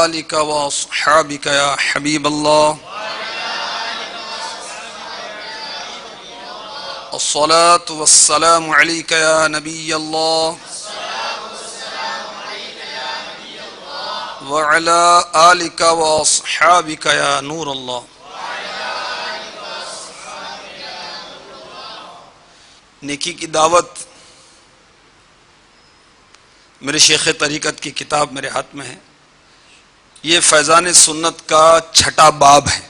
آلك وأصحابك يا حبيب الله الصلاة والسلام عليك يا نبي الله وعلى آلك وأصحابك يا نور الله. نیکی کی دعوت میرے شیخ طریقت کی کتاب میرے ہاتھ میں ہے. یہ فیضان سنت کا 6واں باب ہے.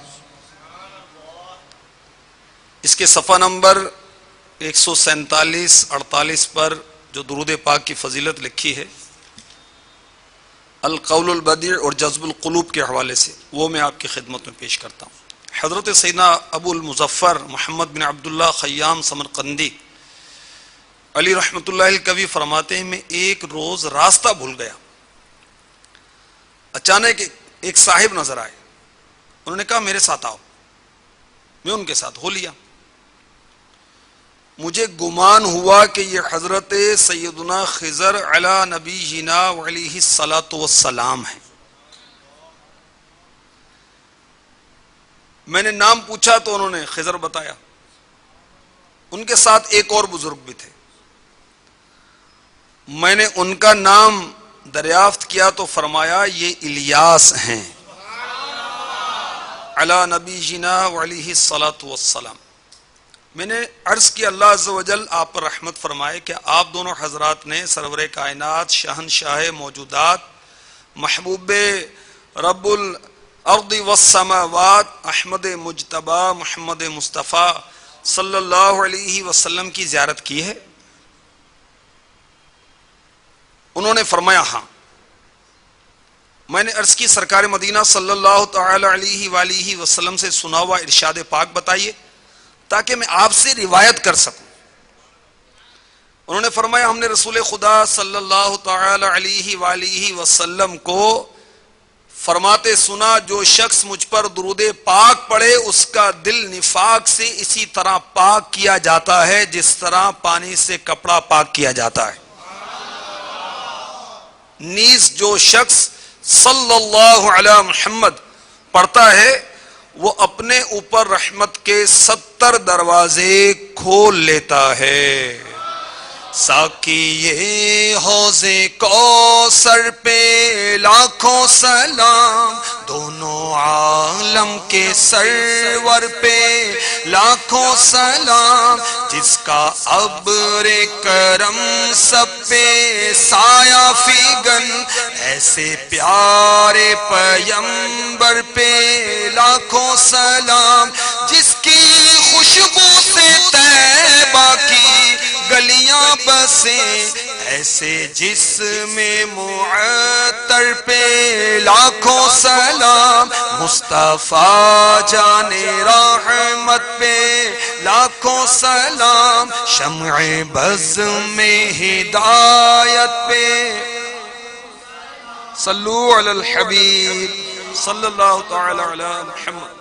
اس کے صفحہ نمبر 147-48 پر جو درود پاک کی فضیلت لکھی ہے القول البدیع اور جذب القلوب کے حوالے سے، وہ میں آپ کی خدمت میں پیش کرتا ہوں. حضرت سیدنا ابو المظفر محمد بن عبداللہ خیام سمرقندی علی رحمۃ اللہ الکوی فرماتے ہیں میں ایک روز راستہ بھول گیا. اچانک ایک صاحب نظر آئے. انہوں نے کہا میرے ساتھ آؤ. میں ان کے ساتھ ہو لیا. مجھے گمان ہوا کہ یہ حضرت سیدنا خضر علی نبینا علیہ الصلاۃ والسلام ہیں. میں نے نام پوچھا تو انہوں نے خضر بتایا. ان کے ساتھ ایک اور بزرگ بھی تھے. میں نے ان کا نام دریافت کیا تو فرمایا یہ الیاس ہیں علی نبینا علیہ الصلاۃ والسلام. میں نے عرض کیا اللہ عز و جل آپ پر رحمت فرمائے کہ آپ دونوں حضرات نے سرور کائنات شہنشاہ موجودات محبوب رب الارض والسماوات احمد مجتبی محمد مصطفیٰ صلی اللہ علیہ وسلم کی زیارت کی ہے؟ انہوں نے فرمایا ہاں. میں نے عرض کی سرکار مدینہ صلی اللہ تعالی علیہ وآلہ وسلم سے سنا ہوا ارشاد پاک بتائیے تاکہ میں آپ سے روایت کر سکوں. انہوں نے فرمایا ہم نے رسول خدا صلی اللہ تعالی علیہ وآلہ وسلم کو فرماتے سنا جو شخص مجھ پر درود پاک پڑھے اس کا دل نفاق سے اسی طرح پاک کیا جاتا ہے جس طرح پانی سے کپڑا پاک کیا جاتا ہے. نیز جو شخص صلی اللہ علی محمد پڑھتا ہے وہ اپنے اوپر رحمت کے 70 دروازے کھول لیتا ہے. ساقی یہ حوض کوثر پہ لاکھوں سلام دونوں عالم کے سرور پہ لاکھوں سلام جس کا ابر کرم سب پہ سایہ فیگن ایسے پیارے پیمبر پہ لاکھوں سلام جس کی خوشبو سے طیبہ کی گلیاں بسیں ایسے جسم معطر پہ لاکھوں سلام مصطفیٰ جان رحمت پہ لاکھوں سلام شمع بز میں ہدایت پہ صلو علی الحبیب صلی اللہ تعالی علی محمد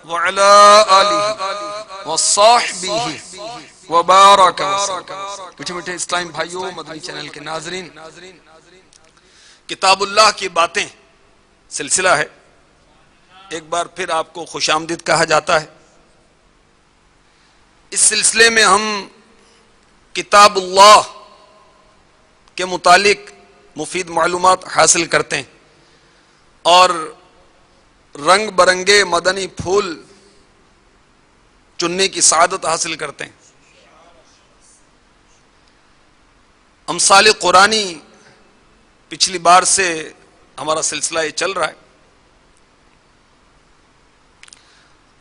وعلی آلہ وصحبہ وبارک وسلم. میٹھے میٹھے اسلام بھائیوں، مدنی چینل کے ناظرین، کتاب اللہ کی باتیں سلسلہ ہے. ایک بار پھر آپ کو خوش آمدید کہا جاتا ہے. اس سلسلے میں ہم کتاب اللہ کے متعلق مفید معلومات حاصل کرتے ہیں اور رنگ برنگے مدنی پھول چننے کی سعادت حاصل کرتے ہیں. امثال قرآنی پچھلی بار سے ہمارا سلسلہ یہ چل رہا ہے.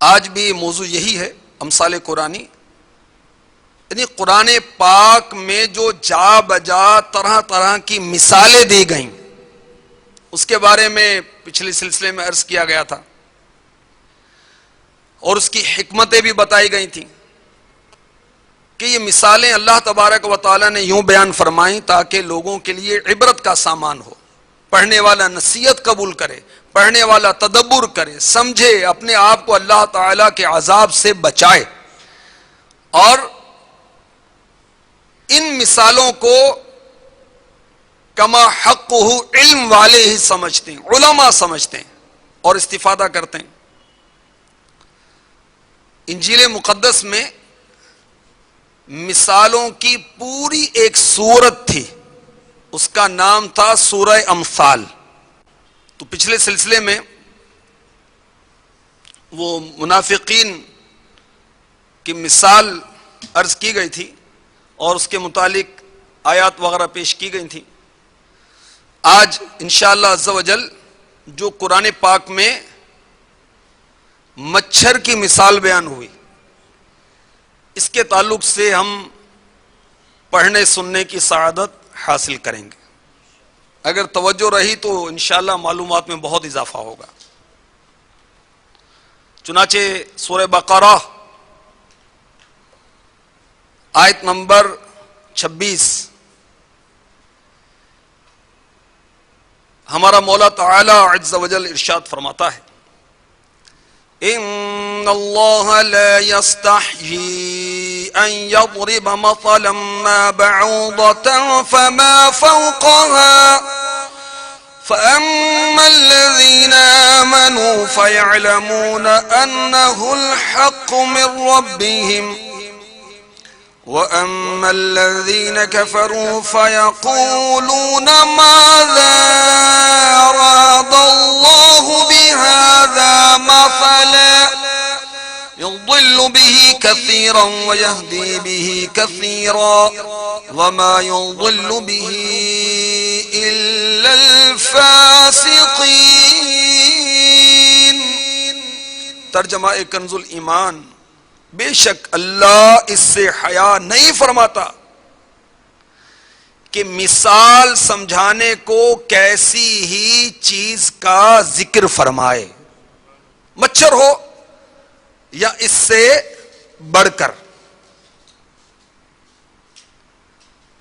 آج بھی موضوع یہی ہے امثال قرآنی، یعنی قرآن پاک میں جو جا بجا طرح طرح کی مثالیں دی گئیں اس کے بارے میں پچھلے سلسلے میں عرض کیا گیا تھا اور اس کی حکمتیں بھی بتائی گئی تھیں کہ یہ مثالیں اللہ تبارک و تعالی نے یوں بیان فرمائیں تاکہ لوگوں کے لیے عبرت کا سامان ہو. پڑھنے والا نصیحت قبول کرے، پڑھنے والا تدبر کرے، سمجھے، اپنے آپ کو اللہ تعالی کے عذاب سے بچائے. اور ان مثالوں کو کما حقہ علم والے ہی سمجھتے ہیں، علماء سمجھتے ہیں اور استفادہ کرتے ہیں۔ انجیل مقدس میں مثالوں کی پوری ایک سورت تھی، اس کا نام تھا سورہ امثال۔ تو پچھلے سلسلے میں وہ منافقین کی مثال عرض کی گئی تھی اور اس کے متعلق آیات وغیرہ پیش کی گئی تھی۔ آج انشاءاللہ عز و جل جو قرآن پاک میں مچھر کی مثال بیان ہوئی، اس کے تعلق سے ہم پڑھنے سننے کی سعادت حاصل کریں گے۔ اگر توجہ رہی تو انشاءاللہ معلومات میں بہت اضافہ ہوگا۔ چنانچہ سورہ بقرہ آیت نمبر 26 ہمارا مولا تعالی عز و جل ارشاد فرماتا ہے، ان اللہ لا یستحیی ان یضرب مثلا ما بعوضة فما فوقها فأما الذين آمنوا فيعلمون أنه الحق من ربهم وأما الذين كفروا فيقولون ماذا أراد الله بهذا مثلا يضل به كثيرا ويهدي به كثيرا وما يضل به إلا الفاسقين۔ ترجمہ کنز الایمان، بے شک اللہ اس سے حیا نہیں فرماتا کہ مثال سمجھانے کو کیسی ہی چیز کا ذکر فرمائے، مچھر ہو یا اس سے بڑھ کر۔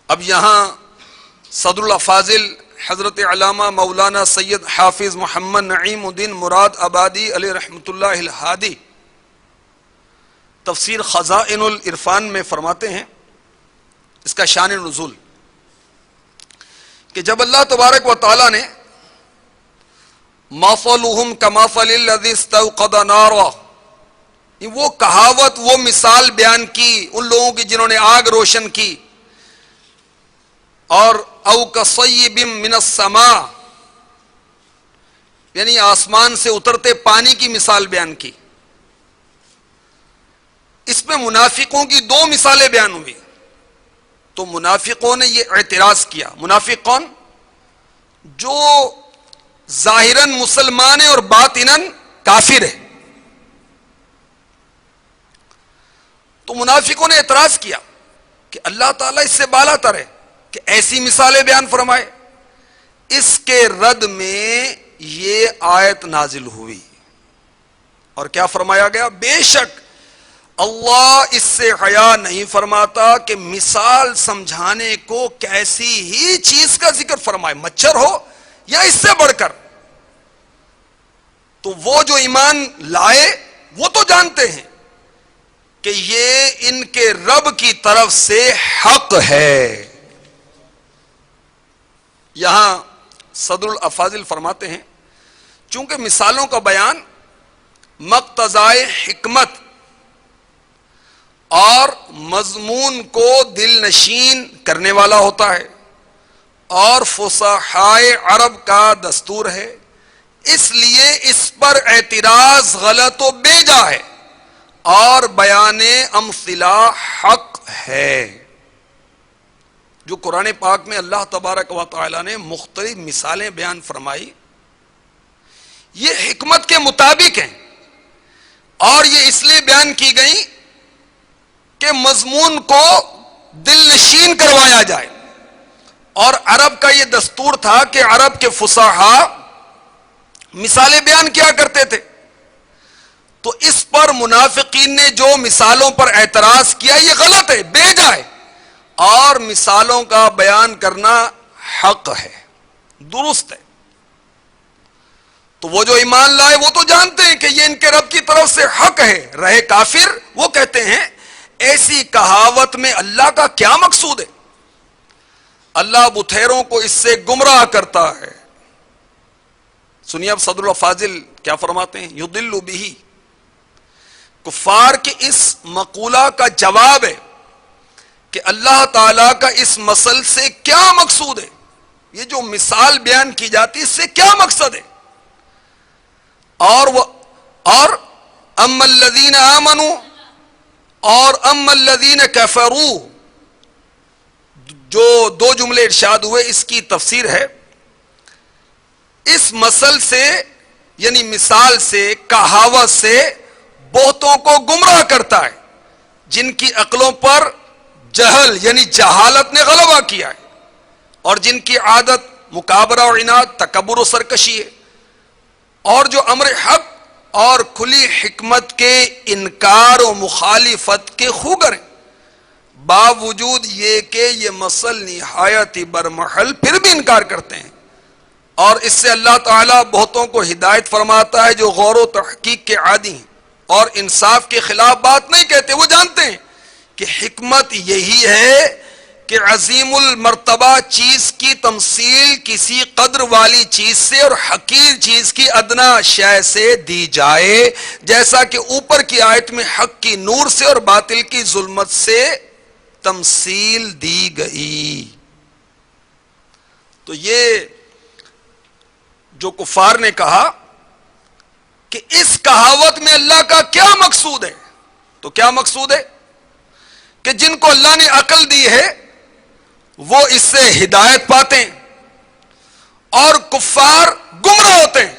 اب یہاں صدر الافاضل حضرت علامہ مولانا سید حافظ محمد نعیم الدین مراد آبادی علیہ رحمۃ اللہ الہادی تفسیر خزائن العرفان میں فرماتے ہیں اس کا شان نزول، کہ جب اللہ تبارک و تعالی نے مثلہم کمثل الذی استوقد نارا، وہ کہاوت، وہ مثال بیان کی ان لوگوں کی جنہوں نے آگ روشن کی، اور او کصیب من السماء یعنی آسمان سے اترتے پانی کی مثال بیان کی، اس میں منافقوں کی دو مثالیں بیان ہوئی۔ تو منافقوں نے یہ اعتراض کیا، منافق کون؟ جو ظاہراً مسلمان ہے اور باطناً کافر ہے۔ تو منافقوں نے اعتراض کیا کہ اللہ تعالیٰ اس سے بالا تر ہے کہ ایسی مثالیں بیان فرمائے۔ اس کے رد میں یہ آیت نازل ہوئی اور کیا فرمایا گیا؟ بے شک اللہ اس سے حیا نہیں فرماتا کہ مثال سمجھانے کو کیسی ہی چیز کا ذکر فرمائے، مچھر ہو یا اس سے بڑھ کر۔ تو وہ جو ایمان لائے وہ تو جانتے ہیں کہ یہ ان کے رب کی طرف سے حق ہے۔ یہاں صدر الافاضل فرماتے ہیں چونکہ مثالوں کا بیان مقتضائے حکمت اور مضمون کو دل نشین کرنے والا ہوتا ہے اور فصحائے عرب کا دستور ہے، اس لیے اس پر اعتراض غلط و بیجا ہے اور بیان امثلہ حق ہے۔ جو قرآن پاک میں اللہ تبارک و تعالی نے مختلف مثالیں بیان فرمائی، یہ حکمت کے مطابق ہیں اور یہ اس لیے بیان کی گئی کہ مضمون کو دل نشین کروایا جائے، اور عرب کا یہ دستور تھا کہ عرب کے فصحاء مثالیں بیان کیا کرتے تھے۔ تو اس پر منافقین نے جو مثالوں پر اعتراض کیا یہ غلط ہے، بیجا ہے، اور مثالوں کا بیان کرنا حق ہے، درست ہے۔ تو وہ جو ایمان لائے وہ تو جانتے ہیں کہ یہ ان کے رب کی طرف سے حق ہے، رہے کافر وہ کہتے ہیں ایسی کہاوت میں اللہ کا کیا مقصود ہے؟ اللہ بتھیروں کو اس سے گمراہ کرتا ہے۔ سنیے اب صدر الفاضل کیا فرماتے ہیں، یضل بہ، کفار کے اس مقولہ کا جواب ہے کہ اللہ تعالی کا اس مثل سے کیا مقصود ہے، یہ جو مثال بیان کی جاتی ہے اس سے کیا مقصد ہے، اور اما الذین آمنوا اور اما الذین کفروا، جو دو جملے ارشاد ہوئے اس کی تفسیر ہے، اس مثل سے یعنی مثال سے، کہاوت سے بہتوں کو گمراہ کرتا ہے جن کی عقلوں پر جہل یعنی جہالت نے غلبہ کیا ہے، اور جن کی عادت مکابرہ اور عناد، تکبر و سرکشی ہے، اور جو امر حق اور کھلی حکمت کے انکار و مخالفت کے خوگر ہیں، باوجود یہ کہ یہ مثل نہایت ہی برمحل پھر بھی انکار کرتے ہیں، اور اس سے اللہ تعالیٰ بہتوں کو ہدایت فرماتا ہے جو غور و تحقیق کے عادی ہیں اور انصاف کے خلاف بات نہیں کہتے۔ وہ جانتے ہیں کہ حکمت یہی ہے کہ عظیم المرتبہ چیز کی تمثیل کسی قدر والی چیز سے اور حقیر چیز کی ادنا شے سے دی جائے، جیسا کہ اوپر کی آیت میں حق کی نور سے اور باطل کی ظلمت سے تمثیل دی گئی۔ تو یہ جو کفار نے کہا کہ اس کہاوت میں اللہ کا کیا مقصود ہے، تو کیا مقصود ہے کہ جن کو اللہ نے عقل دی ہے وہ اس سے ہدایت پاتے ہیں اور کفار گمراہ ہوتے ہیں۔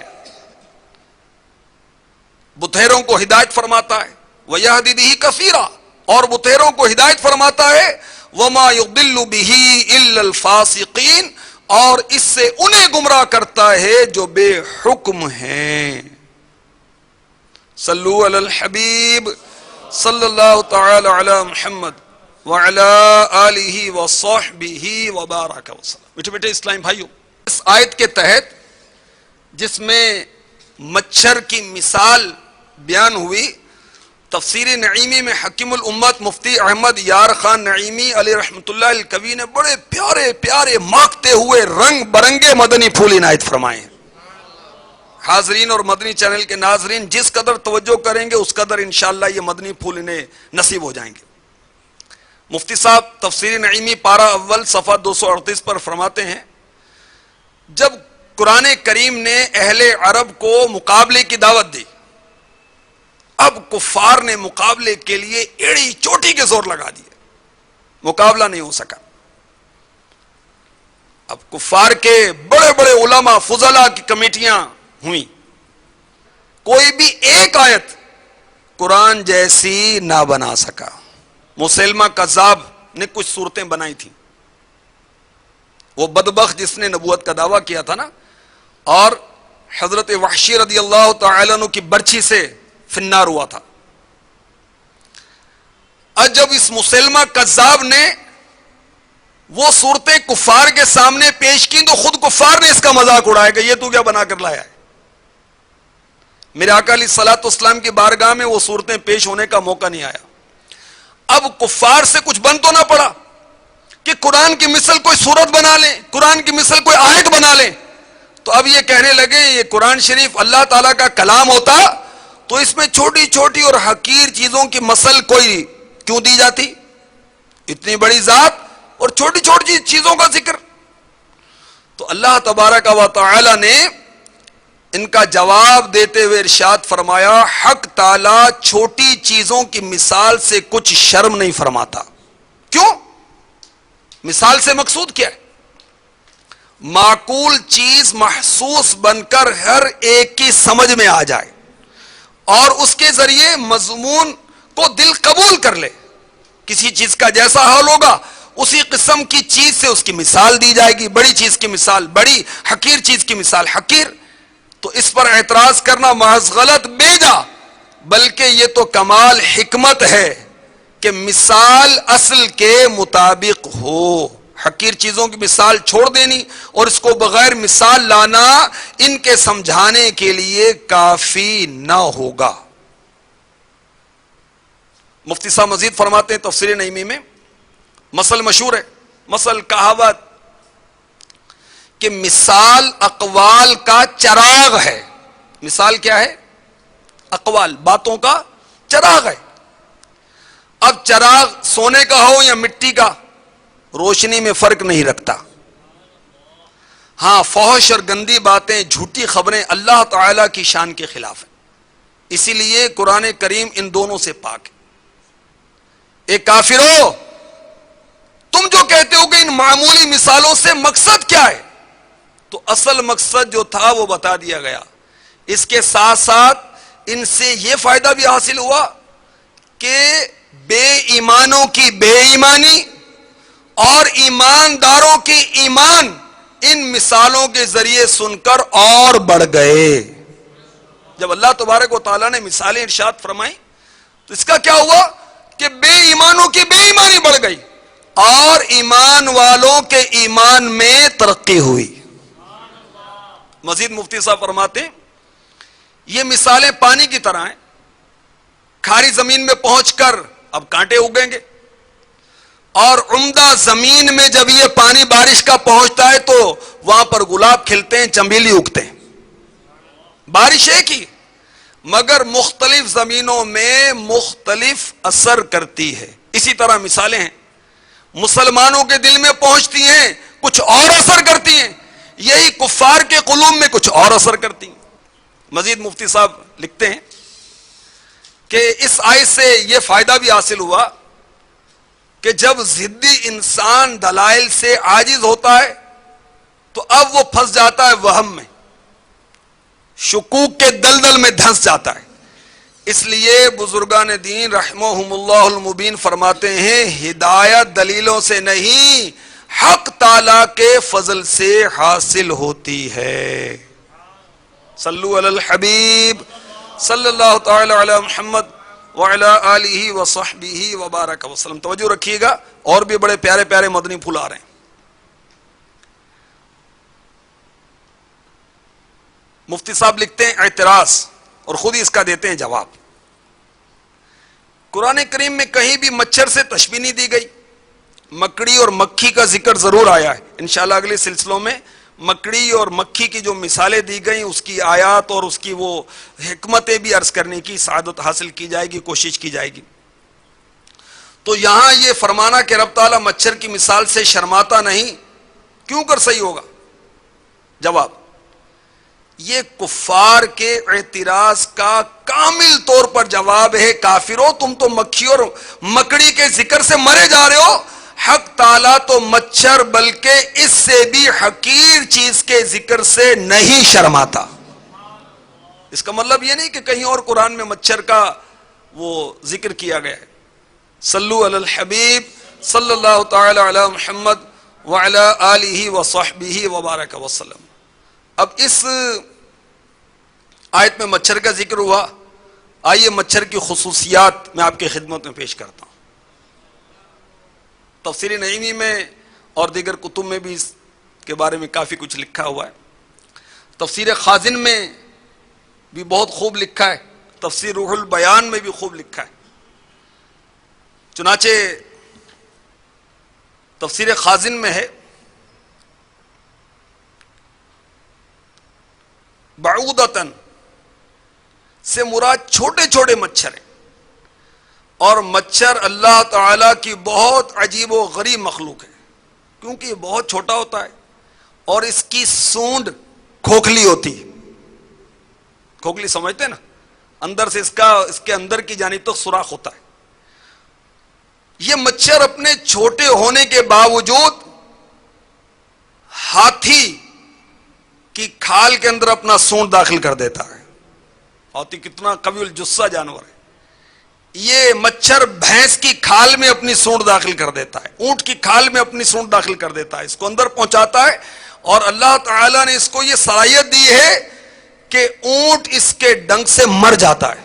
بتھیروں کو ہدایت فرماتا ہے وَيَهْدِ بِهِ كَثِيرًا، اور بتھیروں کو ہدایت فرماتا ہے وَمَا يُضِلُّ بِهِ إِلَّا الْفَاسِقِينَ، اور اس سے انہیں گمراہ کرتا ہے جو بے حکم ہیں۔ صلو علی الحبیب صلی اللہ تعالی علی محمد وعلی آلہ وصحبہ وبارک وسلم۔ میٹھے میٹھے اسلامی بھائیوں، اس آیت کے تحت جس میں مچھر کی مثال بیان ہوئی، تفسیر نعیمی میں حکیم الامت مفتی احمد یار خان نعیمی علیہ رحمۃ اللہ الکوی نے بڑے پیارے پیارے ماکتے ہوئے رنگ برنگے مدنی پھول عنایت فرمائے ہیں۔ حاضرین اور مدنی چینل کے ناظرین جس قدر توجہ کریں گے اس قدر انشاءاللہ یہ مدنی پھول انہیں نصیب ہو جائیں گے۔ مفتی صاحب تفسیر نعیمی پارہ اول صفحہ 238 پر فرماتے ہیں، جب قرآن کریم نے اہل عرب کو مقابلے کی دعوت دی، اب کفار نے مقابلے کے لیے ایڑی چوٹی کے زور لگا دیے، مقابلہ نہیں ہو سکا۔ اب کفار کے بڑے بڑے علماء فضلاء کی کمیٹیاں ہوئیں، کوئی بھی ایک آیت قرآن جیسی نہ بنا سکا۔ مسلمہ کذاب نے کچھ صورتیں بنائی تھیں، وہ بدبخت جس نے نبوت کا دعویٰ کیا تھا نا، اور حضرت وحشی رضی اللہ تعالیٰ عنہ کی برچھی سے فنار ہوا تھا۔ اور جب اس مسلمہ کذاب نے وہ صورتیں کفار کے سامنے پیش کی تو خود کفار نے اس کا مذاق اڑایا کہ یہ تو کیا بنا کر لایا ہے۔ میرے آقا علیہ الصلوۃ والسلام کی بارگاہ میں وہ صورتیں پیش ہونے کا موقع نہیں آیا۔ اب کفار سے کچھ بن تو نہ پڑا کہ قرآن کی مثل کوئی صورت بنا لیں، قرآن کی مثل کوئی آیت بنا لیں، تو اب یہ کہنے لگے یہ قرآن شریف اللہ تعالیٰ کا کلام ہوتا تو اس میں چھوٹی چھوٹی اور حقیر چیزوں کی مثل کوئی کیوں دی جاتی، اتنی بڑی ذات اور چھوٹی چھوٹی چیزوں کا ذکر۔ تو اللہ تبارک و تعالی نے ان کا جواب دیتے ہوئے ارشاد فرمایا، حق تعالی چھوٹی چیزوں کی مثال سے کچھ شرم نہیں فرماتا۔ کیوں؟ مثال سے مقصود کیا ہے؟ معقول چیز محسوس بن کر ہر ایک کی سمجھ میں آ جائے اور اس کے ذریعے مضمون کو دل قبول کر لے۔ کسی چیز کا جیسا حال ہوگا اسی قسم کی چیز سے اس کی مثال دی جائے گی، بڑی چیز کی مثال بڑی، حقیر چیز کی مثال حقیر۔ تو اس پر اعتراض کرنا محض غلط بیجا، بلکہ یہ تو کمال حکمت ہے کہ مثال اصل کے مطابق ہو۔ حقیر چیزوں کی مثال چھوڑ دینی اور اس کو بغیر مثال لانا ان کے سمجھانے کے لیے کافی نہ ہوگا۔ مفتی صاحب مزید فرماتے ہیں تفسیر نعیمی میں، مثل مشہور ہے، مثل کہاوت کہ مثال اقوال کا چراغ ہے. مثال کیا ہے؟ اقوال، باتوں کا چراغ ہے. اب چراغ سونے کا ہو یا مٹی کا، روشنی میں فرق نہیں رکھتا. ہاں، فحش اور گندی باتیں، جھوٹی خبریں اللہ تعالی کی شان کے خلاف ہیں. اسی لیے قرآن کریم ان دونوں سے پاک ہے. اے کافرو، تم جو کہتے ہو کہ ان معمولی مثالوں سے مقصد کیا ہے، تو اصل مقصد جو تھا وہ بتا دیا گیا. اس کے ساتھ ساتھ ان سے یہ فائدہ بھی حاصل ہوا کہ بے ایمانوں کی بے ایمانی اور ایمانداروں کی ایمان ان مثالوں کے ذریعے سن کر اور بڑھ گئے. جب اللہ تبارک و تعالیٰ نے مثالیں ارشاد فرمائی تو اس کا کیا ہوا کہ بے ایمانوں کی بے ایمانی بڑھ گئی اور ایمان والوں کے ایمان میں ترقی ہوئی. مزید مفتی صاحب فرماتے ہیں یہ مثالیں پانی کی طرح ہیں. کھاری زمین میں پہنچ کر اب کانٹے اگیں گے، اور عمدہ زمین میں جب یہ پانی بارش کا پہنچتا ہے تو وہاں پر گلاب کھلتے ہیں، چمیلی اگتے ہیں. بارش ایک ہی مگر مختلف زمینوں میں مختلف اثر کرتی ہے. اسی طرح مثالیں ہیں، مسلمانوں کے دل میں پہنچتی ہیں کچھ اور اثر کرتی ہیں، یہی کفار کے قلوب میں کچھ اور اثر کرتی ہیں. مزید مفتی صاحب لکھتے ہیں کہ اس آیت سے یہ فائدہ بھی حاصل ہوا کہ جب ضدی انسان دلائل سے عاجز ہوتا ہے تو اب وہ پھنس جاتا ہے وہم میں، شکوک کے دلدل میں دھنس جاتا ہے. اس لیے بزرگان دین رحمہم اللہ المبین فرماتے ہیں ہدایت دلیلوں سے نہیں، حق تعالی کے فضل سے حاصل ہوتی ہے. صلو علی الحبیب صلی اللہ تعالی علی محمد وعلی آلہ وصحبہ وبارک وسلم. توجہ رکھیے گا، اور بھی بڑے پیارے پیارے مدنی پھول آ رہے ہیں. مفتی صاحب لکھتے ہیں اعتراض، اور خود ہی اس کا دیتے ہیں جواب. قرآن کریم میں کہیں بھی مچھر سے تشبیہ نہیں دی گئی. مکڑی اور مکھی کا ذکر ضرور آیا ہے. انشاءاللہ اگلے سلسلوں میں مکڑی اور مکھی کی جو مثالیں دی گئیں اس کی آیات اور اس کی وہ حکمتیں بھی عرض کرنے کی سعادت حاصل کی جائے گی، کوشش کی جائے گی. تو یہاں یہ فرمانا کہ رب تعالیٰ مچھر کی مثال سے شرماتا نہیں، کیوں کر صحیح ہوگا؟ جواب، یہ کفار کے اعتراض کا کامل طور پر جواب ہے. کافروں، تم تو مکھی اور مکڑی کے ذکر سے مرے جا رہے ہو. حق تعالیٰ تو مچھر بلکہ اس سے بھی حقیر چیز کے ذکر سے نہیں شرماتا. اس کا مطلب یہ نہیں کہ کہیں اور قرآن میں مچھر کا وہ ذکر کیا گیا ہے. صلو علی الحبیب صلی اللہ تعالی علی محمد وعلی آلہ وصحبہ وبارک وسلم. اب اس آیت میں مچھر کا ذکر ہوا. آئیے مچھر کی خصوصیات میں آپ کی خدمت میں پیش کرتا ہوں. تفسیر نعیمی میں اور دیگر کتب میں بھی اس کے بارے میں کافی کچھ لکھا ہوا ہے. تفسیر خازن میں بھی بہت خوب لکھا ہے. تفسیر روح البیان میں بھی خوب لکھا ہے. چنانچہ تفسیر خازن میں ہے بعودتن سے مراد چھوٹے چھوٹے مچھر ہیں، اور مچھر اللہ تعالی کی بہت عجیب و غریب مخلوق ہے، کیونکہ یہ بہت چھوٹا ہوتا ہے اور اس کی سونڈ کھوکھلی ہوتی ہے. کھوکھلی سمجھتے ہیں نا، اندر سے اس کے اندر کی جانب تک سوراخ ہوتا ہے. یہ مچھر اپنے چھوٹے ہونے کے باوجود ہاتھی کی کھال کے اندر اپنا سونڈ داخل کر دیتا ہے. ہاتھی کتنا قوی الجثہ جانور ہے. یہ مچھر بھینس کی کھال میں اپنی سونڈ داخل کر دیتا ہے، اونٹ کی کھال میں اپنی سونڈ داخل کر دیتا ہے، اس کو اندر پہنچاتا ہے. اور اللہ تعالیٰ نے اس کو یہ صلاحیت دی ہے کہ اونٹ اس کے ڈنگ سے مر جاتا ہے.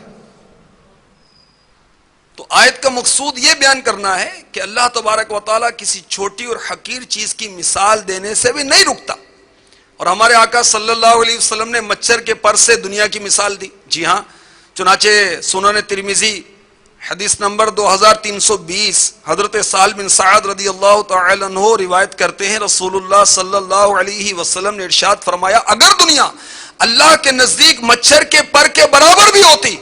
تو آیت کا مقصود یہ بیان کرنا ہے کہ اللہ تبارک و تعالیٰ کسی چھوٹی اور حقیر چیز کی مثال دینے سے بھی نہیں رکتا. اور ہمارے آقا صلی اللہ علیہ وسلم نے مچھر کے پر سے دنیا کی مثال دی. جی ہاں، چنانچہ سنن ترمذی حدیث نمبر 2320 حضرت سہل بن سعد رضی اللہ تعالی عنہ روایت کرتے ہیں، رسول اللہ صلی اللہ علیہ وسلم نے ارشاد فرمایا، اگر دنیا اللہ کے نزدیک مچھر کے پر کے برابر بھی ہوتی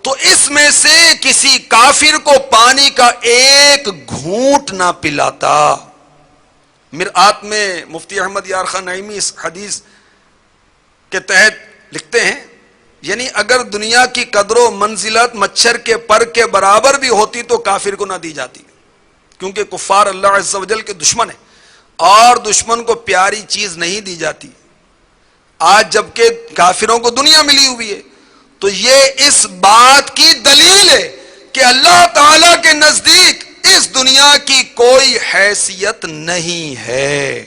تو اس میں سے کسی کافر کو پانی کا ایک گھونٹ نہ پلاتا۔ مرآت میں مفتی احمد یار خان نعیمی اس حدیث کے تحت لکھتے ہیں، یعنی اگر دنیا کی قدر و منزلت مچھر کے پر کے برابر بھی ہوتی تو کافر کو نہ دی جاتی، کیونکہ کفار اللہ عز و جل کے دشمن ہیں اور دشمن کو پیاری چیز نہیں دی جاتی۔ آج جبکہ کافروں کو دنیا ملی ہوئی ہے تو یہ اس بات کی دلیل ہے کہ اللہ تعالی کے نزدیک اس دنیا کی کوئی حیثیت نہیں ہے۔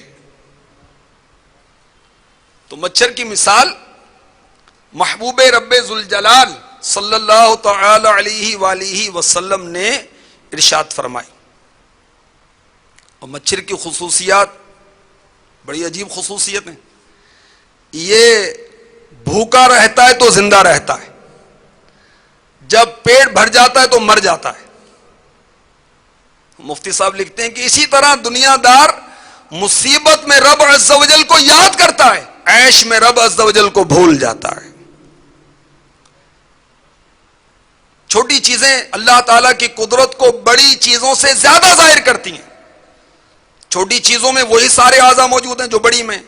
تو مچھر کی مثال محبوب رب ذوالجلال صلی اللہ تعالی علیہ وآلہ وسلم نے ارشاد فرمائی۔ اور مچھر کی خصوصیات بڑی عجیب خصوصیت ہیں۔ یہ بھوکا رہتا ہے تو زندہ رہتا ہے، جب پیٹ بھر جاتا ہے تو مر جاتا ہے۔ مفتی صاحب لکھتے ہیں کہ اسی طرح دنیا دار مصیبت میں رب عز و جل کو یاد کرتا ہے، عیش میں رب عز و جل کو بھول جاتا ہے۔ چھوٹی چیزیں اللہ تعالیٰ کی قدرت کو بڑی چیزوں سے زیادہ ظاہر کرتی ہیں۔ چھوٹی چیزوں میں وہی سارے اعضاء موجود ہیں جو بڑی میں۔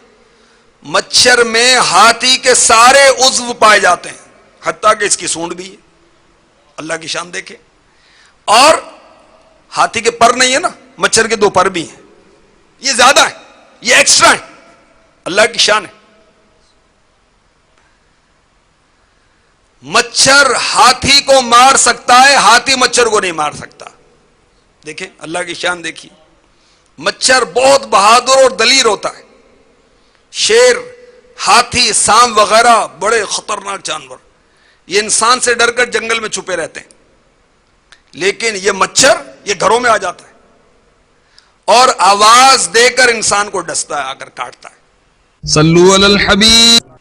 مچھر میں ہاتھی کے سارے عضو پائے جاتے ہیں، حتیٰ کہ اس کی سونڈ بھی ہے۔ اللہ کی شان دیکھیں۔ اور ہاتھی کے پر نہیں ہے نا، مچھر کے 2 پر بھی ہیں، یہ زیادہ ہے، یہ ایکسٹرا ہے، اللہ کی شان ہے۔ مچھر ہاتھی کو مار سکتا ہے، ہاتھی مچھر کو نہیں مار سکتا۔ دیکھیں اللہ کی شان دیکھیے۔ مچھر بہت بہادر اور دلیر ہوتا ہے۔ شیر، ہاتھی، سانپ وغیرہ بڑے خطرناک جانور، یہ انسان سے ڈر کر جنگل میں چھپے رہتے ہیں، لیکن یہ مچھر یہ گھروں میں آ جاتا ہے اور آواز دے کر انسان کو ڈستا ہے، آ کر کاٹتا ہے۔ صلو علی الحبیب۔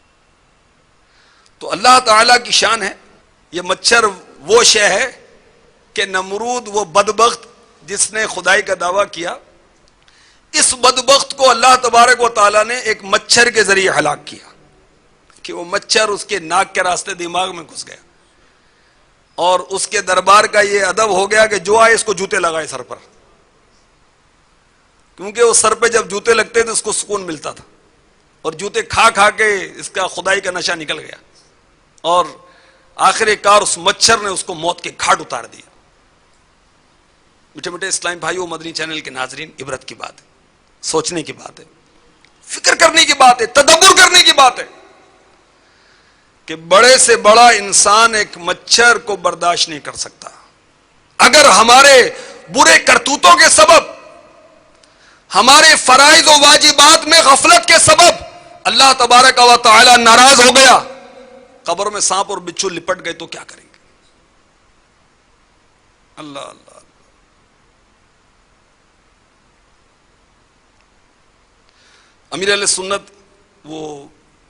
تو اللہ تعالیٰ کی شان ہے۔ یہ مچھر وہ شے ہے کہ نمرود وہ بدبخت جس نے خدائی کا دعویٰ کیا، اس بدبخت کو اللہ تبارک و تعالیٰ نے ایک مچھر کے ذریعے ہلاک کیا کہ وہ مچھر اس کے ناک کے راستے دماغ میں گھس گیا اور اس کے دربار کا یہ ادب ہو گیا کہ جو آئے اس کو جوتے لگائے سر پر، کیونکہ وہ سر پہ جب جوتے لگتے تھے اس کو سکون ملتا تھا، اور جوتے کھا کھا کے اس کا خدائی کا نشہ نکل گیا اور آخر کار اس مچھر نے اس کو موت کے گھاٹ اتار دیا۔ میٹھے میٹھے اسلام بھائیو، مدنی چینل کے ناظرین، عبرت کی بات ہے، سوچنے کی بات ہے، فکر کرنے کی بات ہے، تدبر کرنے کی بات ہے کہ بڑے سے بڑا انسان ایک مچھر کو برداشت نہیں کر سکتا۔ اگر ہمارے برے کرتوتوں کے سبب، ہمارے فرائض و واجبات میں غفلت کے سبب اللہ تبارک و تعالی ناراض ہو گیا، قبر میں سانپ اور بچھو لپٹ گئے تو کیا کریں گے؟ اللہ اللہ۔ امیر اہل سنت وہ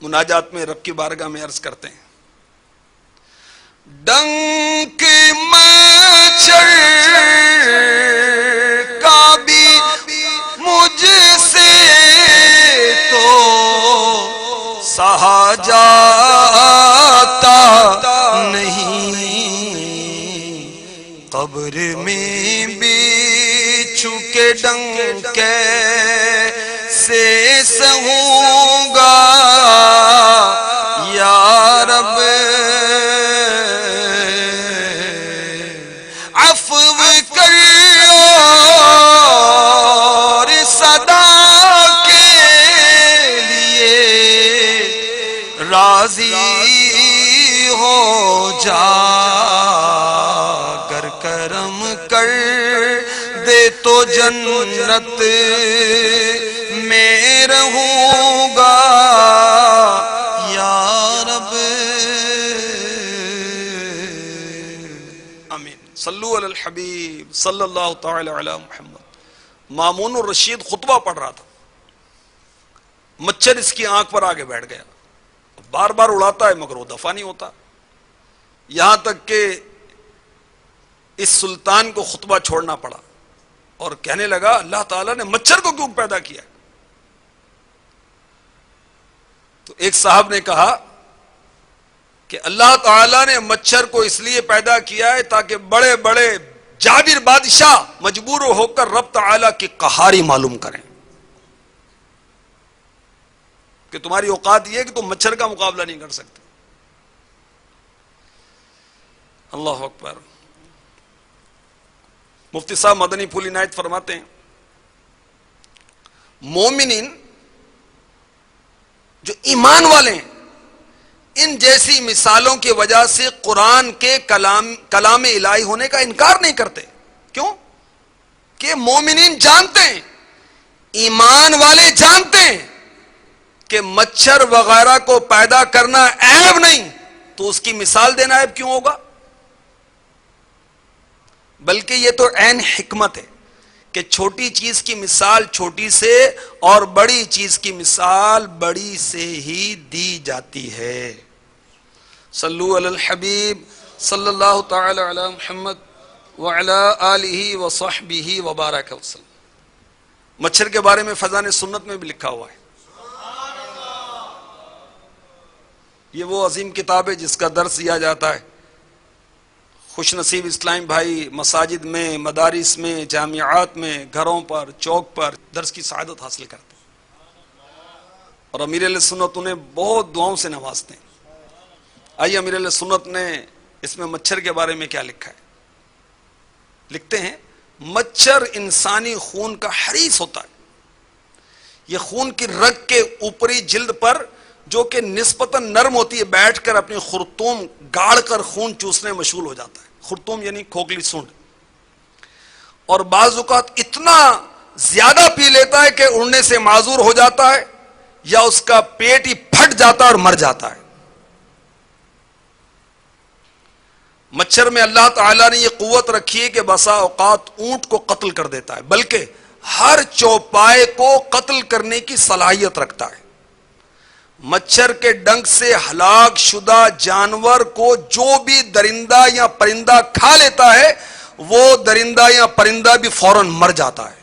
مناجات میں رب کی بارگاہ میں عرض کرتے ہیں، ڈنک مچھر کا بھی مجھ سے تو سہا جاتا نہیں، قبر میں بچھو کے ڈنک سے سہوں گا یا رب، عفو کر اور صدا کے لیے راضی ہو جا، گر کرم کر دے تو جنت میں رہوں گا یا رب۔ آمین۔ صلو علی الحبیب صلی اللہ تعالی علی محمد۔ مامون الرشید خطبہ پڑھ رہا تھا، مچھر اس کی آنکھ پر آگے بیٹھ گیا، بار بار اڑاتا ہے مگر وہ دفع نہیں ہوتا، یہاں تک کہ اس سلطان کو خطبہ چھوڑنا پڑا اور کہنے لگا اللہ تعالیٰ نے مچھر کو کیوں پیدا کیا؟ تو ایک صاحب نے کہا کہ اللہ تعالیٰ نے مچھر کو اس لیے پیدا کیا ہے تاکہ بڑے بڑے جابر بادشاہ مجبور ہو کر رب تعالیٰ کی قہاری معلوم کریں کہ تمہاری اوقات یہ ہے کہ تم مچھر کا مقابلہ نہیں کر سکتے. اللہ اکبر. مفتی صاحب مدنی پھول عنایت فرماتے ہیں مومنین جو ایمان والے ہیں ان جیسی مثالوں کی وجہ سے قرآن کے کلام الہی ہونے کا انکار نہیں کرتے. کیوں؟ کہ مومنین جانتے ہیں، ایمان والے جانتے ہیں کہ مچھر وغیرہ کو پیدا کرنا عیب نہیں، تو اس کی مثال دینا عیب کیوں ہوگا؟ بلکہ یہ تو عین حکمت ہے کہ چھوٹی چیز کی مثال چھوٹی سے اور بڑی چیز کی مثال بڑی سے ہی دی جاتی ہے. صلو علی الحبیب صلی اللہ تعالی علی محمد وعلی آلہ وصحبہ وبارک وسلم. مچھر کے بارے میں فضان سنت میں بھی لکھا ہوا ہے. یہ وہ عظیم کتاب ہے جس کا درس دیا جاتا ہے. خوش نصیب اسلام بھائی مساجد میں، مدارس میں، جامعات میں، گھروں پر، چوک پر درس کی سعادت حاصل کرتے ہیں اور امیر اہل سنت انہیں بہت دعاؤں سے نوازتے ہیں. آئیے امیر اہل سنت نے اس میں مچھر کے بارے میں کیا لکھا ہے. لکھتے ہیں مچھر انسانی خون کا حریص ہوتا ہے. یہ خون کی رگ کے اوپری جلد پر جو کہ نسبتاً نرم ہوتی ہے بیٹھ کر اپنی خرطوم گاڑ کر خون چوسنے مشغول ہو جاتا ہے. خرطوم یعنی کھوکھلی سونڈ. اور بعض اوقات اتنا زیادہ پی لیتا ہے کہ اڑنے سے معذور ہو جاتا ہے یا اس کا پیٹ ہی پھٹ جاتا ہے اور مر جاتا ہے. مچھر میں اللہ تعالیٰ نے یہ قوت رکھی ہے کہ بسا اوقات اونٹ کو قتل کر دیتا ہے، بلکہ ہر چوپائے کو قتل کرنے کی صلاحیت رکھتا ہے. مچھر کے ڈنک سے ہلاک شدہ جانور کو جو بھی درندہ یا پرندہ کھا لیتا ہے وہ درندہ یا پرندہ بھی فوراً مر جاتا ہے.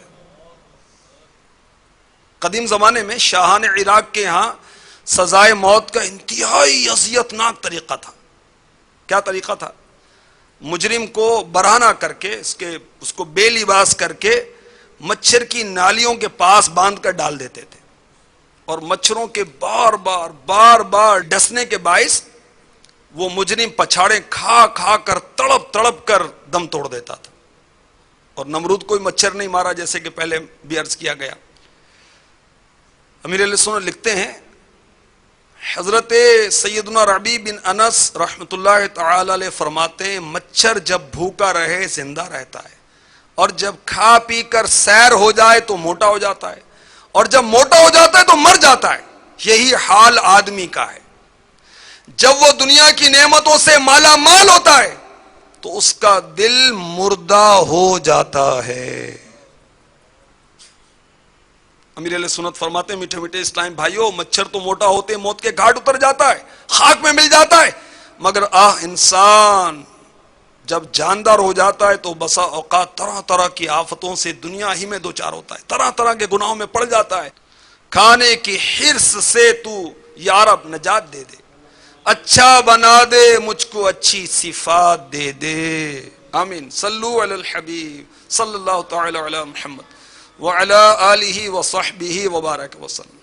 قدیم زمانے میں شاہان عراق کے ہاں سزائے موت کا انتہائی اذیت ناک طریقہ تھا. کیا طریقہ تھا؟ مجرم کو برہنہ کر کے اس کو بے لباس کر کے مچھر کی نالیوں کے پاس باندھ کر ڈال دیتے تھے اور مچھروں کے بار بار ڈسنے کے باعث وہ مجرم پچھاڑے کھا کھا کر تڑپ تڑپ کر دم توڑ دیتا تھا. اور نمرود کوئی مچھر نہیں مارا جیسے کہ پہلے بھی عرض کیا گیا. امیر علیہ سنت لکھتے ہیں حضرت سیدنا ربیع بن انس رحمت اللہ تعالی علیہ فرماتے ہیں مچھر جب بھوکا رہے زندہ رہتا ہے اور جب کھا پی کر سیر ہو جائے تو موٹا ہو جاتا ہے اور جب موٹا ہو جاتا ہے تو مر جاتا ہے. یہی حال آدمی کا ہے. جب وہ دنیا کی نعمتوں سے مالا مال ہوتا ہے تو اس کا دل مردہ ہو جاتا ہے. امیر علیہ سنت فرماتے ہیں میٹھے میٹھے اسلام بھائیوں مچھر تو موٹا ہوتے موت کے گھاٹ اتر جاتا ہے، خاک میں مل جاتا ہے، مگر انسان جب جاندار ہو جاتا ہے تو بسا اوقات طرح طرح کی آفتوں سے دنیا ہی میں دوچار ہوتا ہے، طرح طرح کے گناہوں میں پڑ جاتا ہے. کھانے کی حرص سے تو یا رب نجات دے دے، اچھا بنا دے مجھ کو اچھی صفات دے دے. آمین. صلو علی الحبیب صلی اللہ تعالی علی محمد وعلی آلہ وصحبہ وبارک وسلم.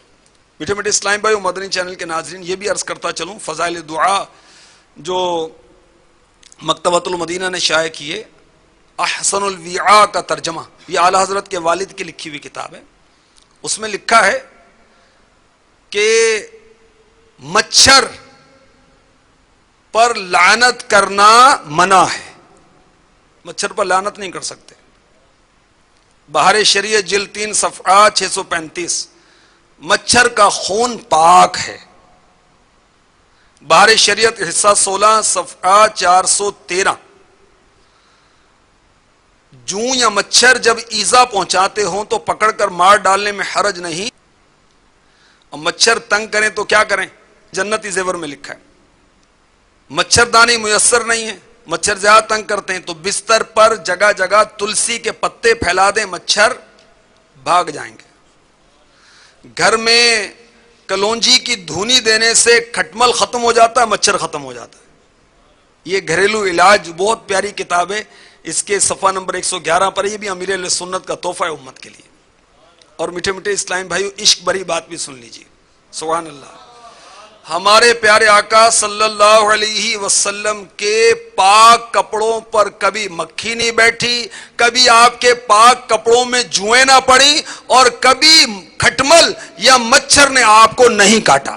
میٹھے میٹھے اسلام بھائی مدنی چینل کے ناظرین یہ بھی عرض کرتا چلوں فضائل دعا جو مکتبۃ المدینہ نے شائع کیے احسن الوعاء کا ترجمہ یہ اعلی حضرت کے والد کی لکھی ہوئی کتاب ہے. اس میں لکھا ہے کہ مچھر پر لعنت کرنا منع ہے. مچھر پر لعنت نہیں کر سکتے. بہار شریعت جلد 3 صفحہ 635. مچھر کا خون پاک ہے. بہار شریعت حصہ 16 صفحہ 413. جوں یا مچھر جب ایذا پہنچاتے ہوں تو پکڑ کر مار ڈالنے میں حرج نہیں، اور مچھر تنگ کریں تو کیا کریں؟ جنتی زیور میں لکھا ہے. مچھردانی میسر نہیں ہے، مچھر زیادہ تنگ کرتے ہیں تو بستر پر جگہ جگہ تلسی کے پتے پھیلا دیں، مچھر بھاگ جائیں گے۔ گھر میں کلونجی کی دھونی دینے سے کھٹمل ختم ہو جاتا ہے، مچھر ختم ہو جاتا ہے۔ یہ گھریلو علاج بہت پیاری کتاب ہے، اس کے صفحہ نمبر 111 پر، یہ بھی امیر اہل سنت کا تحفہ ہے امت کے لیے۔ اور میٹھے میٹھے اسلام بھائیو، عشق بھری بات بھی سن لیجیے، سبحان اللہ۔ ہمارے پیارے آقا صلی اللہ علیہ وسلم کے پاک کپڑوں پر کبھی مکھی نہیں بیٹھی، کبھی آپ کے پاک کپڑوں میں جوئیں نہ پڑی، اور کبھی کھٹمل یا مچھر نے آپ کو نہیں کاٹا۔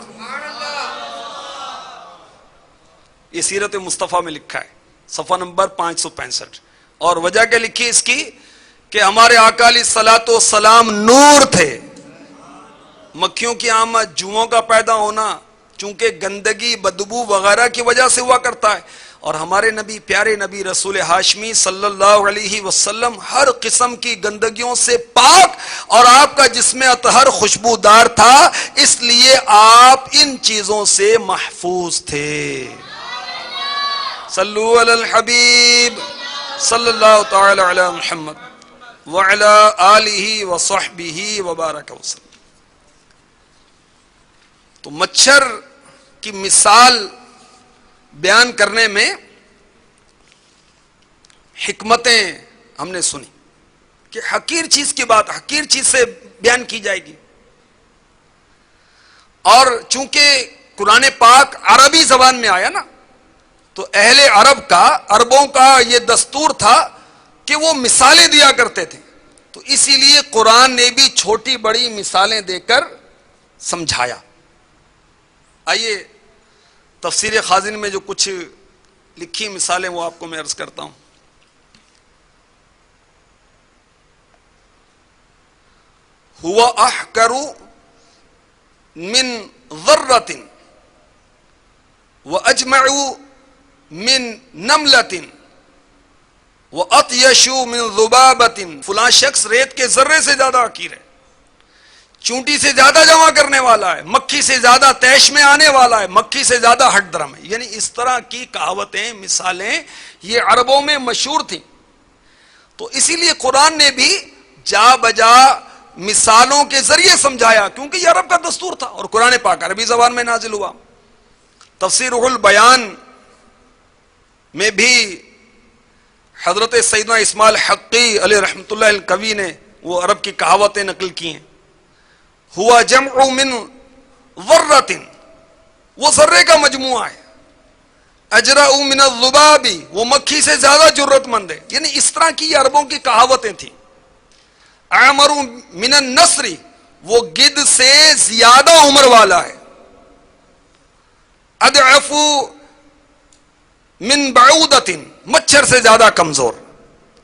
یہ سیرت مصطفیٰ میں لکھا ہے، صفحہ نمبر 565۔ اور وجہ کیا لکھی اس کی کہ ہمارے آقا علیہ الصلوۃ والسلام نور تھے۔ مکھیوں کی آمد، جوؤں کا پیدا ہونا چونکہ گندگی، بدبو وغیرہ کی وجہ سے ہوا کرتا ہے، اور ہمارے نبی، پیارے نبی رسول ہاشمی صلی اللہ علیہ وسلم ہر قسم کی گندگیوں سے پاک، اور آپ کا جسم اطہر خوشبودار تھا، اس لیے آپ ان چیزوں سے محفوظ تھے۔ صلو علی الحبیب صلی اللہ تعالی علی محمد وعلی آلہ وصحبہ وبارک وسلم۔ تو مچھر کی مثال بیان کرنے میں حکمتیں ہم نے سنی کہ حقیر چیز کی بات حقیر چیز سے بیان کی جائے گی، اور چونکہ قرآن پاک عربی زبان میں آیا نا، تو اہل عرب کا، عربوں کا یہ دستور تھا کہ وہ مثالیں دیا کرتے تھے، تو اسی لیے قرآن نے بھی چھوٹی بڑی مثالیں دے کر سمجھایا۔ آئیے تفسیر خازن میں جو کچھ لکھی مثالیں وہ آپ کو میں عرض کرتا ہوں۔ ہوا احکر من ذرۃ واجمع من نملۃ واطیش من ذبابۃ، فلاں شخص ریت کے ذرے سے زیادہ حقیر ہے، چونٹی سے زیادہ جمع کرنے والا ہے، مکھی سے زیادہ تیش میں آنے والا ہے، مکھی سے زیادہ ہٹ درم ہے۔ یعنی اس طرح کی کہاوتیں، مثالیں یہ عربوں میں مشہور تھیں، تو اسی لیے قرآن نے بھی جا بجا مثالوں کے ذریعے سمجھایا، کیونکہ یہ عرب کا دستور تھا، اور قرآن پاک عربی زبان میں نازل ہوا۔ تفسیر روح البیان میں بھی حضرت سیدنا اسماعیل حقی علیہ رحمۃ اللہ الکوی نے وہ عرب کی کہاوتیں نقل کی ہیں۔ ہوا جمع من ذرۃ، وہ ذرے کا مجموعہ ہے، اجرأ من الذباب، وہ مکھی سے زیادہ جرت مند ہے۔ یعنی اس طرح کی عربوں کی کہاوتیں تھیں۔ اعمر من النسر، وہ گدھ سے زیادہ عمر والا ہے۔ اضعف من بعودۃ، مچھر سے زیادہ کمزور۔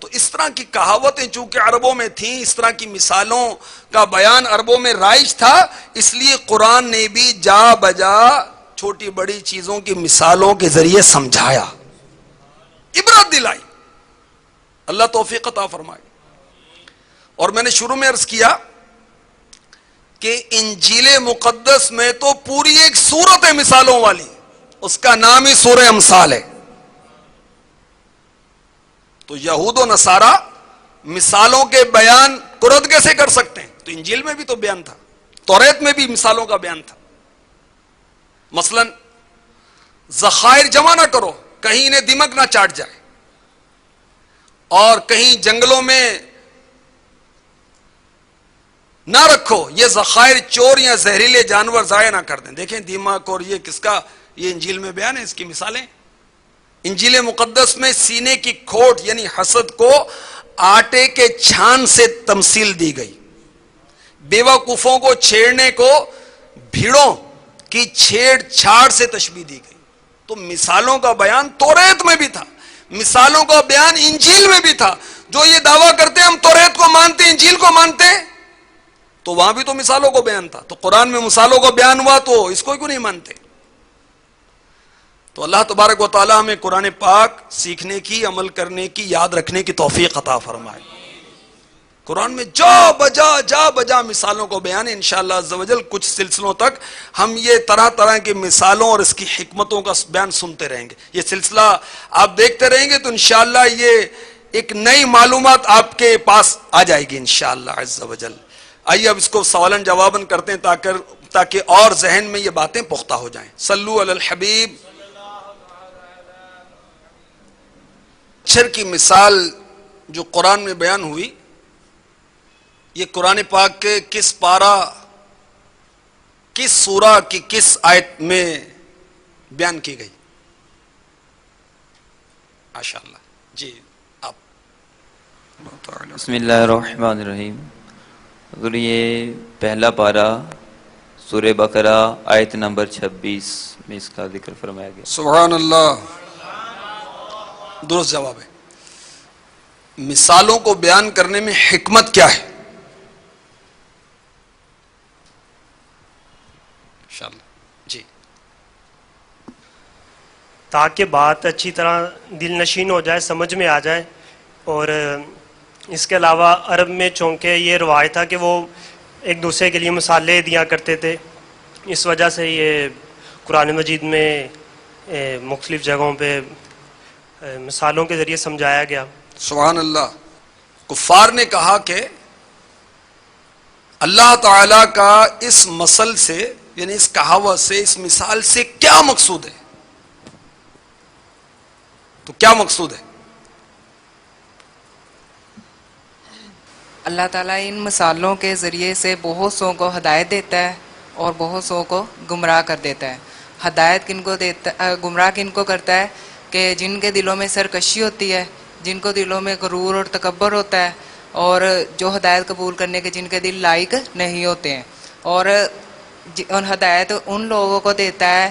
تو اس طرح کی کہاوتیں چونکہ عربوں میں تھیں، اس طرح کی مثالوں کا بیان عربوں میں رائج تھا، اس لیے قرآن نے بھی جا بجا چھوٹی بڑی چیزوں کی مثالوں کے ذریعے سمجھایا، عبرت دلائی۔ اللہ توفیق عطا فرمائے۔ اور میں نے شروع میں عرض کیا کہ انجیل مقدس میں تو پوری ایک سورت ہے مثالوں والی، اس کا نام ہی سورہ امثال ہے۔ تو یہود و نصارہ مثالوں کے بیان قرآن کیسے کر سکتے ہیں؟ تو انجیل میں بھی تو بیان تھا، توریت میں بھی مثالوں کا بیان تھا۔ مثلا ذخائر جمع نہ کرو، کہیں انہیں دمک نہ چاٹ جائے، اور کہیں جنگلوں میں نہ رکھو، یہ ذخائر چور یا زہریلے جانور ضائع نہ کر دیں۔ دیکھیں دیمک اور یہ کس کا، یہ انجیل میں بیان ہے، اس کی مثالیں۔ انجیل مقدس میں سینے کی کھوٹ یعنی حسد کو آٹے کے چھان سے تمثیل دی گئی، بیوقوفوں کو چھیڑنے کو بھیڑوں کی چھیڑ چھاڑ سے تشبیہ دی گئی۔ تو مثالوں کا بیان توریت میں بھی تھا، مثالوں کا بیان انجیل میں بھی تھا۔ جو یہ دعویٰ کرتے ہیں ہم توریت کو مانتے ہیں، انجیل کو مانتے ہیں، تو وہاں بھی تو مثالوں کو بیان تھا۔ تو قرآن میں مثالوں کو بیان ہوا تو اس کو کیوں نہیں مانتے؟ تو اللہ تبارک و تعالی ہمیں قرآن پاک سیکھنے کی، عمل کرنے کی، یاد رکھنے کی توفیق عطا فرمائے۔ قرآن میں جا بجا مثالوں کو بیان ہے. انشاءاللہ عز و جل کچھ سلسلوں تک ہم یہ طرح طرح کی مثالوں اور اس کی حکمتوں کا بیان سنتے رہیں گے. یہ سلسلہ آپ دیکھتے رہیں گے تو انشاءاللہ یہ ایک نئی معلومات آپ کے پاس آ جائے گی انشاءاللہ عز و جل. آئیے اب اس کو سوالن جوابن کرتے ہیں تاکہ اور ذہن میں یہ باتیں پختہ ہو جائیں. صلو علی الحبیب. مچھر کی مثال جو قرآن میں بیان ہوئی یہ قرآن پاک کے کس پارہ کس سورہ کی کس آیت میں بیان کی گئی؟ ماشاءاللہ جی آپ. بسم اللہ الرحمن الرحیم. حضور یہ پہلا پارہ سورہ بقرہ آیت نمبر 26 میں اس کا ذکر فرمایا گیا. سبحان اللہ. درست جواب ہے. مثالوں کو بیان کرنے میں حکمت کیا ہے؟ انشاءاللہ جی. تاکہ بات اچھی طرح دل نشین ہو جائے، سمجھ میں آ جائے. اور اس کے علاوہ عرب میں چونکہ یہ روایت تھا کہ وہ ایک دوسرے کے لیے مثالیں دیا کرتے تھے، اس وجہ سے یہ قرآن مجید میں مختلف جگہوں پہ مثالوں کے ذریعے سمجھایا گیا. سبحان اللہ. کفار نے کہا کہ اللہ تعالی کا اس مثل سے یعنی اس کہاوت سے اس مثال سے کیا مقصود ہے؟ تو کیا مقصود ہے؟ اللہ تعالیٰ ان مثالوں کے ذریعے سے بہت سو کو ہدایت دیتا ہے اور بہت سو کو گمراہ کر دیتا ہے. ہدایت کن کو دیتا، گمراہ کن کو کرتا ہے کہ جن کے دلوں میں سرکشی ہوتی ہے، جن کو دلوں میں غرور اور تکبر ہوتا ہے، اور جو ہدایت قبول کرنے کے جن کے دل لائق نہیں ہوتے ہیں. اور ہدایت ان لوگوں کو دیتا ہے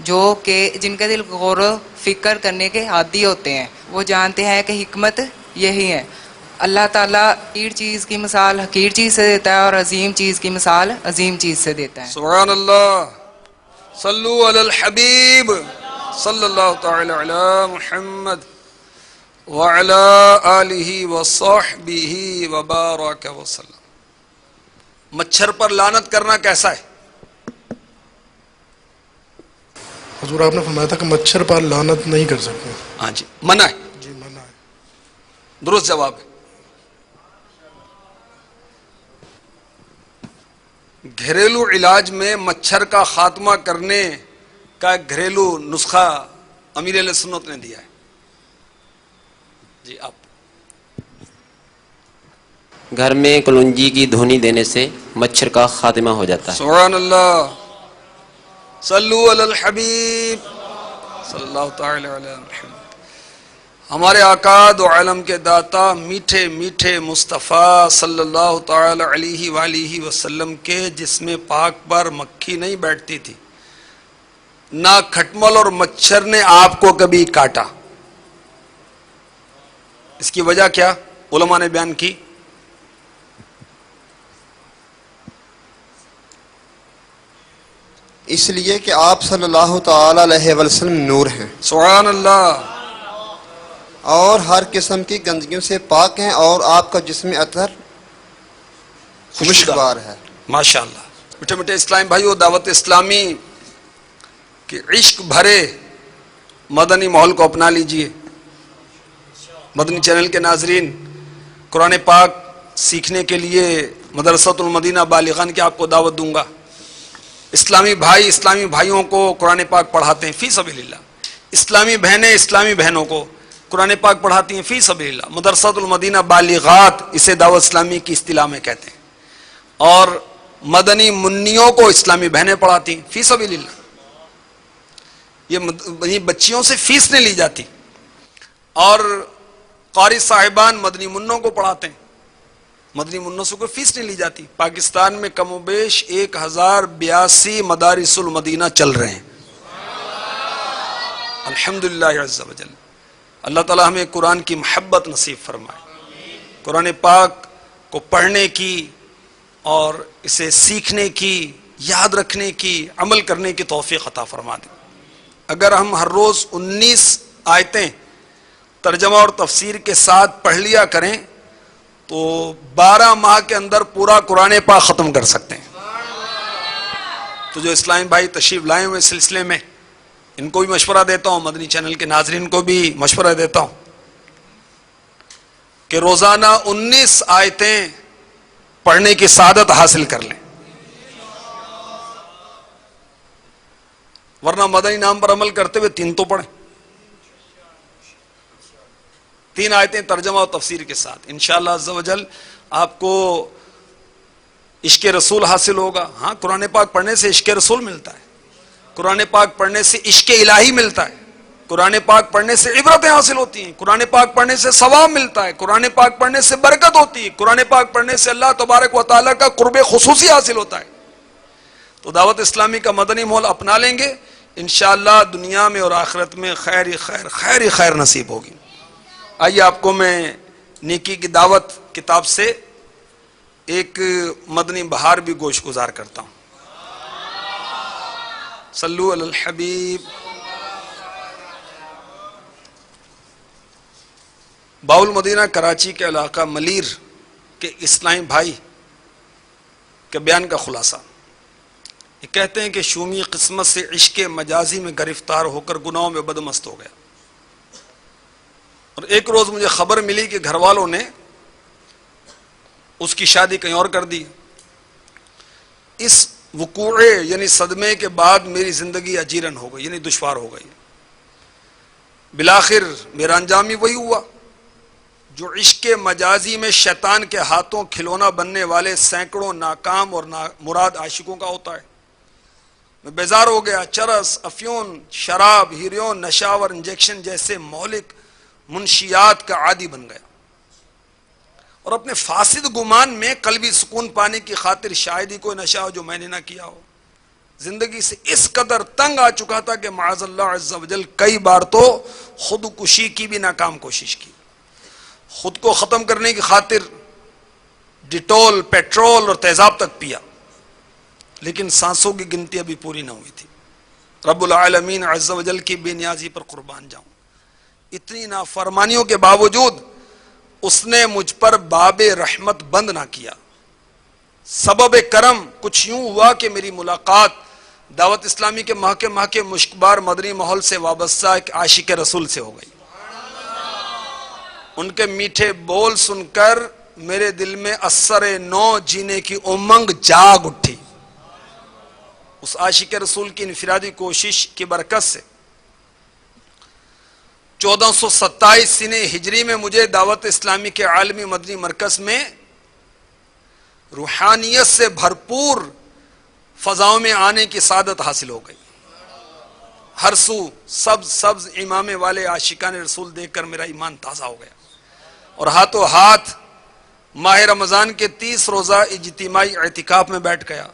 جو کہ جن کے دل غور و فکر کرنے کے عادی ہوتے ہیں، وہ جانتے ہیں کہ حکمت یہی ہے. اللہ تعالیٰ حقیر چیز کی مثال حقیر چیز سے دیتا ہے اور عظیم چیز کی مثال عظیم چیز سے دیتا ہے. سبحان اللہ. صلو علی الحبیب صلی اللہ تعالی علی محمد وعلی آلہ وصحبہ وبارک وسلم. مچھر پر لعنت کرنا کیسا ہے؟ حضور آپ نے فرمایا تھا کہ مچھر پر لعنت نہیں کر سکتے. ہاں جی منع ہے. جی منع ہے. درست جواب ہے. گھریلو علاج میں مچھر کا خاتمہ کرنے کا گھریلو نسخہ امیر اہل سنت نے دیا ہے. جی آپ. گھر میں کلونجی کی دھونی دینے سے مچھر کا خاتمہ ہو جاتا ہے. سبحان اللہ. صلو علی الحبیب صلی اللہ تعالی علی محمد. ہمارے آقا دو عالم کے داتا میٹھے میٹھے مصطفیٰ صلی اللہ تعالی علیہ وآلہ وسلم کے جسم پاک پر مکھی نہیں بیٹھتی تھی، نہ کھٹمل اور مچھر نے آپ کو کبھی کاٹا. اس کی وجہ کیا علماء نے بیان کی. اس لیے کہ آپ صلی اللہ تعالی علیہ وسلم نور ہیں. سبحان اللہ. اور ہر قسم کی گندگیوں سے پاک ہیں، اور آپ کا جسم عطر خوشگوار ہے. ماشاءاللہ. میٹھے میٹھے اسلامی بھائیو، دعوت اسلامی کہ عشق بھرے مدنی ماحول کو اپنا لیجئے. مدنی چینل کے ناظرین، قرآن پاک سیکھنے کے لیے مدرسۃ المدینہ بالغان کی آپ کو دعوت دوں گا. اسلامی بھائی اسلامی بھائیوں کو قرآن پاک پڑھاتے ہیں فی سبیل اللہ. اسلامی بہنیں اسلامی بہنوں کو قرآن پاک پڑھاتی ہیں فی سبیل اللہ. مدرسۃ المدینہ بالغات اسے دعوت اسلامی کی اصطلاح میں کہتے ہیں. اور مدنی منیوں کو اسلامی بہنیں پڑھاتی ہیں فی سبیل اللہ. یہ بچیوں سے فیس نہیں لی جاتی. اور قاری صاحبان مدنی منوں کو پڑھاتے ہیں، مدنی منوں سے کوئی فیس نہیں لی جاتی. پاکستان میں کم و بیش 1082 مدارس المدینہ چل رہے ہیں الحمدللہ عز و جل. اللہ تعالی ہمیں قرآن کی محبت نصیب فرمائے. قرآن پاک کو پڑھنے کی اور اسے سیکھنے کی، یاد رکھنے کی، عمل کرنے کی توفیق عطا فرما دے. اگر ہم ہر روز 19 آیتیں ترجمہ اور تفسیر کے ساتھ پڑھ لیا کریں تو 12 ماہ کے اندر پورا قرآن پاک ختم کر سکتے ہیں. تو جو اسلامی بھائی تشریف لائے ہوئے سلسلے میں ان کو بھی مشورہ دیتا ہوں, مدنی چینل کے ناظرین کو بھی مشورہ دیتا ہوں کہ روزانہ 19 آیتیں پڑھنے کی سعادت حاصل کر لیں, ورنہ مدنی نام پر عمل کرتے ہوئے 3 تو پڑھیں, 3 آیتیں ترجمہ و تفسیر کے ساتھ. انشاءاللہ عز و جل آپ کو عشق رسول حاصل ہوگا. ہاں, قرآن پاک پڑھنے سے عشق رسول ملتا ہے, قرآن پاک پڑھنے سے عشق الہی ملتا ہے, قرآن پاک پڑھنے سے عبرتیں حاصل ہوتی ہیں, قرآن پاک پڑھنے سے ثواب ملتا ہے, قرآن پاک پڑھنے سے برکت ہوتی ہے, قرآن پاک پڑھنے سے اللہ تبارک و تعالیٰ کا قرب خصوصی حاصل ہوتا ہے. تو دعوت اسلامی کا مدنی ماحول اپنا لیں گے, انشاءاللہ دنیا میں اور آخرت میں خیر ہی خیر, خیر ہی خیر نصیب ہوگی. آئیے آپ کو میں نیکی کی دعوت کتاب سے ایک مدنی بہار بھی گوش گزار کرتا ہوں. صلو علی الحبیب. باول مدینہ کراچی کے علاقہ ملیر کے اسلامی بھائی کے بیان کا خلاصہ. یہ کہتے ہیں کہ شومی قسمت سے عشق مجازی میں گرفتار ہو کر گناہوں میں بدمست ہو گیا, اور ایک روز مجھے خبر ملی کہ گھر والوں نے اس کی شادی کہیں اور کر دی. اس وقوع یعنی صدمے کے بعد میری زندگی اجیرن ہو گئی, یعنی دشوار ہو گئی. بالآخر میرا انجام ہی وہی ہوا جو عشق مجازی میں شیطان کے ہاتھوں کھلونا بننے والے سینکڑوں ناکام اور مراد عاشقوں کا ہوتا ہے. میں بیزار ہو گیا. چرس, افیون, شراب, ہیروئن, نشاور, انجیکشن جیسے مہلک منشیات کا عادی بن گیا, اور اپنے فاسد گمان میں قلبی سکون پانے کی خاطر شاید ہی کوئی نشہ ہو جو میں نے نہ کیا ہو. زندگی سے اس قدر تنگ آ چکا تھا کہ معاذ اللہ عز و جل کئی بار تو خودکشی کی بھی ناکام کوشش کی. خود کو ختم کرنے کی خاطر ڈیٹول, پیٹرول اور تیزاب تک پیا, لیکن سانسوں کی گنتی ابھی پوری نہ ہوئی تھی. رب العالمین عز و جل کی بے نیازی پر قربان جاؤں, اتنی نافرمانیوں کے باوجود اس نے مجھ پر باب رحمت بند نہ کیا. سبب کرم کچھ یوں ہوا کہ میری ملاقات دعوت اسلامی کے ماہ کے مشکبار مدنی ماحول سے وابستہ ایک عاشق رسول سے ہو گئی. ان کے میٹھے بول سن کر میرے دل میں اثر نو جینے کی امنگ جاگ اٹھی. اس عاشق رسول کی انفرادی کوشش کی برکت سے 1427 سنہ ہجری میں مجھے دعوت اسلامی کے عالمی مدنی مرکز میں روحانیت سے بھرپور فضاؤں میں آنے کی سعادت حاصل ہو گئی. ہر سو سبز امامے والے عاشقان رسول دیکھ کر میرا ایمان تازہ ہو گیا, اور ہاتھوں ہاتھ ماہ رمضان کے 30 روزہ اجتماعی اعتکاف میں بیٹھ گیا.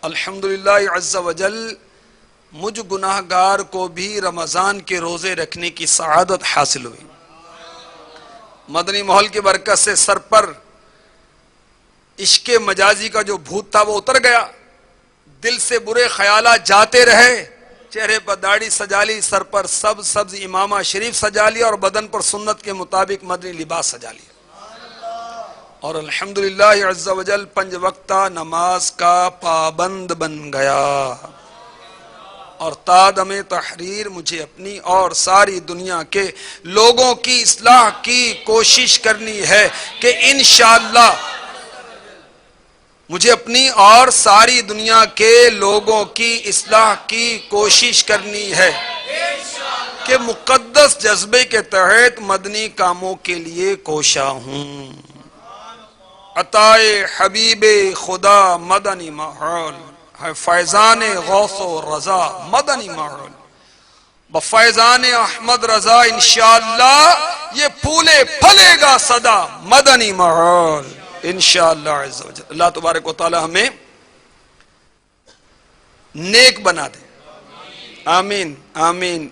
الحمدللہ عز و جل مجھ گناہ گار کو بھی رمضان کے روزے رکھنے کی سعادت حاصل ہوئی. مدنی ماحول کی برکت سے سر پر عشق مجازی کا جو بھوت تھا وہ اتر گیا. دل سے برے خیالات جاتے رہے. چہرے پر داڑھی سجا لی, سر پر سبز امامہ شریف سجا لیا, اور بدن پر سنت کے مطابق مدنی لباس سجا لیا. اور الحمدللہ عز و جل 5 وقتہ نماز کا پابند بن گیا. اور تادم تحریر مجھے اپنی اور ساری دنیا کے لوگوں کی اصلاح کی کوشش کرنی ہے کہ انشاءاللہ مجھے اپنی اور ساری دنیا کے لوگوں کی اصلاح کی کوشش کرنی ہے کہ مقدس جذبے کے تحت مدنی کاموں کے لیے کوشاں ہوں. عطائے حبیب خدا مدنی ماحول ہے, فیضان غوث و رضا مدنی ماحول, بفیضان احمد رضا انشاءاللہ یہ پھولے پھلے گا صدا مدنی ماحول انشاءاللہ عز و جل. اللہ تبارک و تعالی ہمیں نیک بنا دے. آمین آمین.